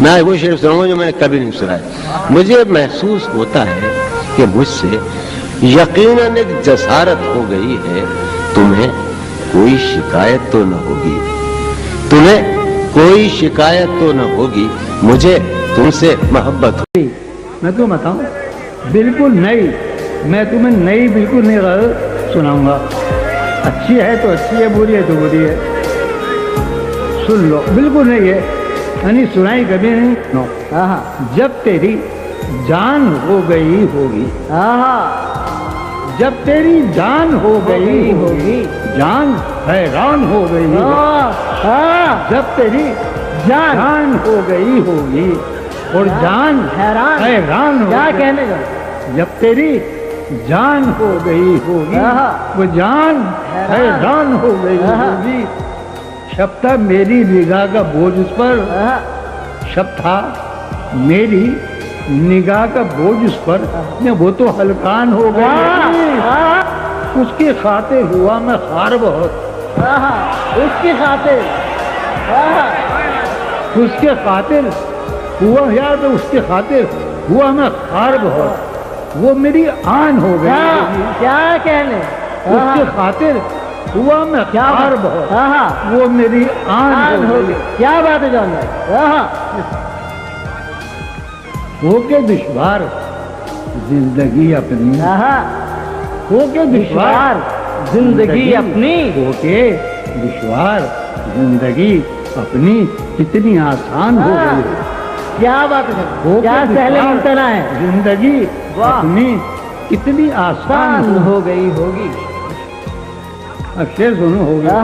میں وہ شعر سناؤں جو میں نے کبھی نہیں سنا ہے. مجھے محسوس ہوتا ہے کہ مجھ سے یقیناً ایک جسارت ہو گئی ہے. تمہیں کوئی شکایت تو نہ ہوگی, تمہیں کوئی شکایت تو نہ ہوگی, مجھے تم سے محبت ہوگی. میں تمہیں بتاؤں بالکل نئی, میں تمہیں نئی بالکل نئی غزل سناؤں گا. اچھی ہے تو اچھی ہے, بری ہے تو بری ہے, سن لو. بالکل نہیں ہے, یعنی سنائی کبھی نہیں. نو جب تیری جان ہو گئی ہوگی, جب تیری جان ہو گئی ہوگی, جان حیران ہو گئی ہوگی. جب تیری جان ہو گئی ہوگی اور جان حیران ہو, کیا کہنے کا, جب تیری جان ہو گئی ہوگی وہ جان حیران ہو گئی ہوگی. شب تھا میری نگاہ کا بوجھ اس پر, شب تھا میری نگاہ کا بوجھ اس پر, وہ تو ہلکان ہو گئی. اس کی خاطر ہوا میں خار بہت, اس کی خاطر, اس کے خاطر ہوا یا تو اس کے خاطر ہوا میں خار بہت. وہ میری آن ہو گئی, کیا کہنے, اس کے خاطر ہوا میں خار بہت, وہ میری آن ہو گئی. کیا بات ہے جان ہو کے دشوار زندگی اپنی, ہو کے دشوار زندگی اپنی, ہو کے دشوار زندگی اپنی کتنی آسان ہو گئی. کیا بات ہے, کیا سہل ممتنع ہے, زندگی اپنی کتنی آسان ہو گئی ہوگی. اب شعر سنو. ہو گیا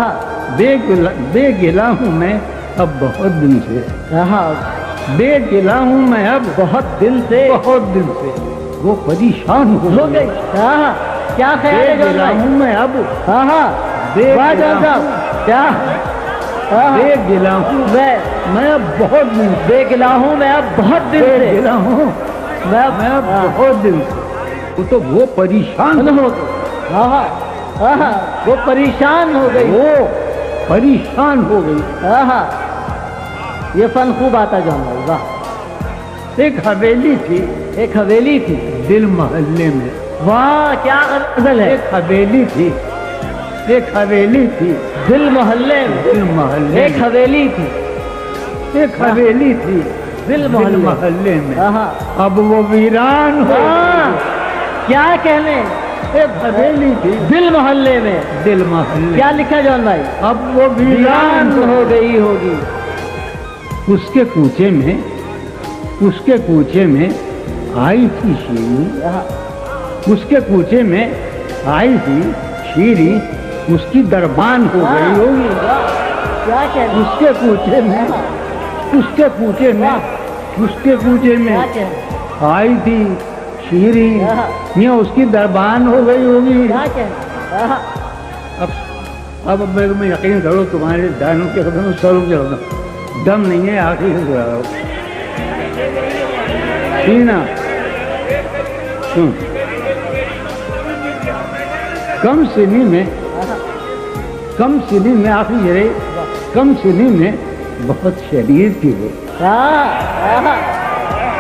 بے گلا ہوں میں اب بہت دن سے, بے گلا ہوں میں اب بہت دن سے, بہت دن سے وہ پریشان ہو گئی. کیا خیال ہے, گلا ہوں میں اب, بے گلا ہوں میں اب بہت دن, بے گلا ہوں میں اب بہت دن سے, گلا ہوں میں اب بہت دن سے. تو وہ پریشان ہو گئی, وہ پریشان ہو گئی, وہ پریشان ہو گئی. یہ فن خوب آتا جو ہمارا. ایک حویلی تھی, ایک حویلی تھی دل محلے میں. واہ کیا غزل ہے. ایک حویلی تھی, ایک حویلی تھی دل محلے میں, دل محلے, ایک حویلی تھی, ایک حویلی تھی دل محلے میں. اب وہ ویران ہو, کیا کہنے, ایک حویلی تھی دل محلے میں, دل محلے. کیا لکھا جان بھائی, اب وہ ویران ہو گئی ہوگی. اس کے کوچے میں, اس کے کوچے میں آئی تھی شیری, اس کے کوچے میں آئی تھی شیری, اس کی دربان ہو گئی ہوگی. اس کے کوچے میں, اس کے کوچے میں, اس کے کوچے میں آئی تھی شیری, یہ اس کی دربان ہو گئی ہوگی. اب میں یقین کرو تمہارے دانوں کے قدم سروں کے قدم دم نہیں ہے, آخری سے سنا رہا ہوں. سینا سن, کم سنی میں, کم سنی میں, آخری یہ کم سنی میں بہت شریر تھی وہ.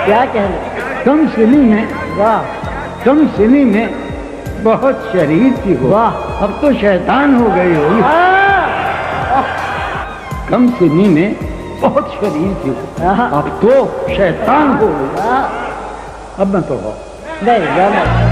کیا کہنا, کم سنی میں, کم سنی میں بہت شریر تھی وہ. اب تو شیطان ہو گئی ہوگی. کم سنی میں بہت شریر تھی وہ, اب تو شیطان ہو گئی. اب میں تو نہیں